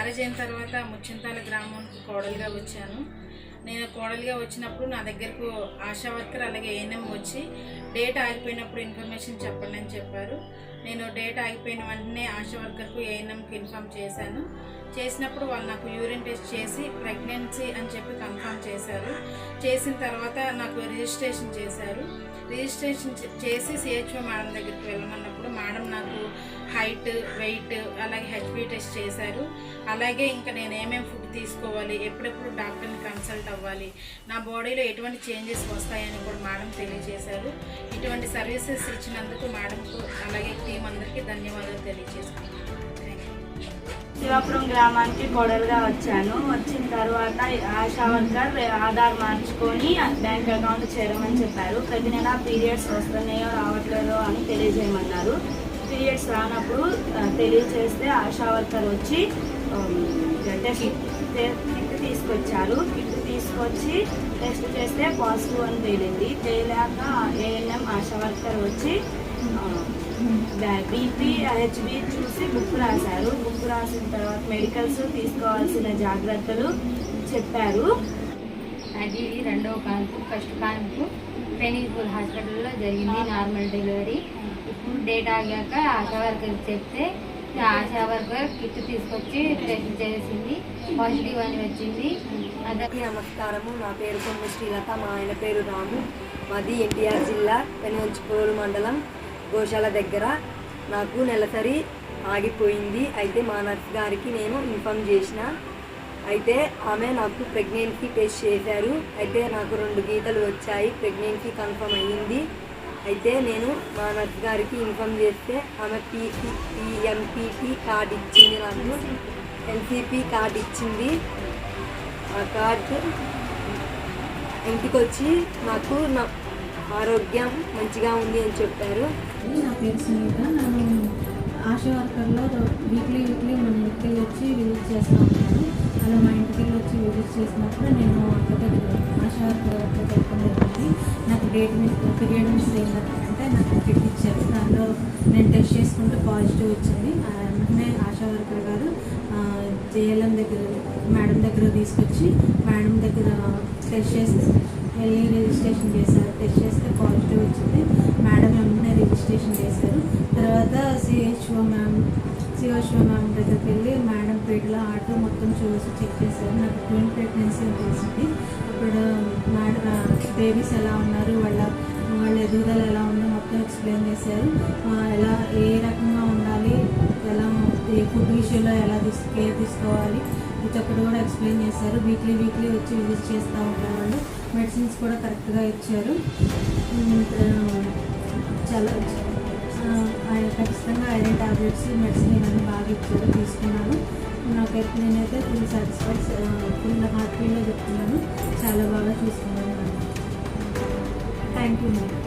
Marriage అయిన తర్వాత ముచ్చింతాల గ్రామానికి కోడలుగా వచ్చాను. నేను కోడలుగా వచ్చినప్పుడు నా దగ్గరకు ఆశా వర్కర్ అలాగే ఏఎన్ఎం వచ్చి డేట్ ఆగిపోయినప్పుడు ఇన్ఫర్మేషన్ చెప్పండి అని చెప్పారు. నేను డేట్ ఆగిపోయిన వెంటనే ఆశా వర్కర్కు ఏఎన్ఎంకి ఇన్ఫామ్ చేశాను. చేసినప్పుడు వాళ్ళు నాకు యూరిన్ టెస్ట్ చేసి ప్రెగ్నెన్సీ అని చెప్పి కన్ఫర్మ్ చేశారు. చేసిన తర్వాత నాకు రిజిస్ట్రేషన్ చేశారు. రిజిస్ట్రేషన్ చేసి సిహెచ్ఓ మేడం దగ్గరికి వెళ్ళమన్నప్పుడు మేడం నాకు హైట్, వెయిట్ అలాగే హెచ్బి టెస్ట్ చేశారు. అలాగే ఇంకా నేను ఏమేమి ఫుడ్ తీసుకోవాలి, ఎప్పుడెప్పుడు డాక్టర్ని కన్సల్ట్ అవ్వాలి, నా బాడీలో ఎటువంటి చేంజెస్ వస్తాయని కూడా మేడం తెలియజేశారు. ఇటువంటి సర్వీసెస్ ఇచ్చినందుకు మేడంకు అలాగే టీం అందరికీ ధన్యవాదాలు తెలియజేసుకుంటున్నాను. శివాపురం గ్రామానికి కోడలుగా వచ్చాను. వచ్చిన తర్వాత ఆశా వర్కర్ ఆధార్ మార్చుకొని బ్యాంక్ అకౌంట్ చేరమని చెప్పారు. ప్రతి నెల పీరియడ్స్ వస్తున్నాయో రావట్లేదో అని తెలియజేయమన్నారు. పీరియడ్స్ రానప్పుడు తెలియజేస్తే ఆశా వర్కర్ వచ్చి కిట్ తీసుకొచ్చారు. కిట్ తీసుకొచ్చి టెస్ట్ చేస్తే పాజిటివ్ అని తేలింది. తేలాక ఏఎన్ఎం ఆశా వర్కర్ వచ్చి బీపీ, హెచ్బి చూసి బుక్ రాశారు. బుక్ రాసిన తర్వాత మెడికల్స్ తీసుకోవాల్సిన జాగ్రత్తలు చెప్పారు. అది రెండవ కాన్పు. ఫస్ట్ కాన్పు ట్రైనింగ్ స్కూల్ హాస్పిటల్లో జరిగింది, నార్మల్ డెలివరీ. ఇప్పుడు డేట్ ఆగాక ఆశా వర్కర్ చెప్తే ఆశా వర్కర్ కిట్ తీసుకొచ్చి టెస్ట్ చేసింది, పాజిటివ్ అని వచ్చింది. అందరికీ నమస్కారము. నా పేరు కొమ్ము శ్రీలత, మా ఆయన పేరు రాము. మాది ఎన్టీఆర్ జిల్లా పెనుగంచిప్రోలు మండలం గోశాల దగ్గర. నాకు నెలసరి ఆగిపోయింది. అయితే మా నర్స్ గారికి నేను ఇన్ఫామ్ చేసిన. అయితే ఆమె నాకు ప్రెగ్నెన్సీ టెస్ట్ చేశారు. అయితే నాకు 2 గీతలు వచ్చాయి, ప్రెగ్నెన్సీ కన్ఫర్మ్ అయ్యింది. అయితే నేను మా నర్స్ గారికి ఇన్ఫామ్ చేస్తే ఆమె పిఎంపిటి కార్డు ఇచ్చింది, నాకు ఎన్సిపి కార్డు ఇచ్చింది. ఆ కార్డు ఇంటికి వచ్చి నాకు నా ఆరోగ్యం మంచిగా ఉంది అని చెప్పారు. నా పేరు సునీత. నేను ఆశా వర్కర్లో వీక్లీ మన ఇంటికి వచ్చి విజిట్ చేస్తూ ఉంటాను. అలా మా ఇంటికి వచ్చి విజిట్ చేసినప్పుడు నేను ఆశా వర్కర్ చెప్పడం జరిగింది. నాకు పీరియడ్ మిస్ అయిందంటే నాకు కిట్ ఇచ్చారు. దానిలో నేను టెస్ట్ చేసుకుంటే పాజిటివ్ వచ్చింది. వెంటనే ఆశా వర్కర్ గారు జేఎల్ఎం దగ్గర మేడం దగ్గర తీసుకొచ్చి మేడం దగ్గర టెస్ట్ చేసి వెళ్ళి రిజిస్ట్రేషన్ చేశారు. టెస్ట్ చేస్తే పాజిటివ్ వచ్చింది. మేడం వెంటనే రిజిస్ట్రేషన్ చేశారు. తర్వాత సిహెచ్ఓ మ్యామ్ దగ్గరికి వెళ్ళి మేడం పేటలో ఆటో మొత్తం చూసి చెక్ చేశారు. నాకు ట్విన్ ప్రెగ్నెన్సీ అని తెలిసింది. అప్పుడు మేడం బేబీస్ ఎలా ఉన్నారు, వాళ్ళ ఎదుగుదల ఎలా ఉందో మొత్తం ఎక్స్ప్లెయిన్ చేశారు. ఎలా ఏ రకంగా ఉండాలి, ఎలా ఏ ఫుడ్ విషయంలో ఎలా కేర్ తీసుకోవాలి, ప్రతి ఒక్కటి కూడా ఎక్స్ప్లెయిన్ చేశారు. వీక్లీ వచ్చి విజిట్ చేస్తూ ఉంటారు వాళ్ళు. మెడిసిన్స్ కూడా కరెక్ట్గా ఇచ్చారు. చాలా ఖచ్చితంగా ఐరన్ టాబ్లెట్స్, మెడిసిన్ ఇవన్నీ బాగా ఇచ్చారు, తీసుకున్నాను. నేనైతే ఫుల్ సాటిస్ఫైడ్, ఫుల్ హ్యాపీగా చెప్తున్నాను. చాలా బాగా చూసుకున్నాను. Thank you madam.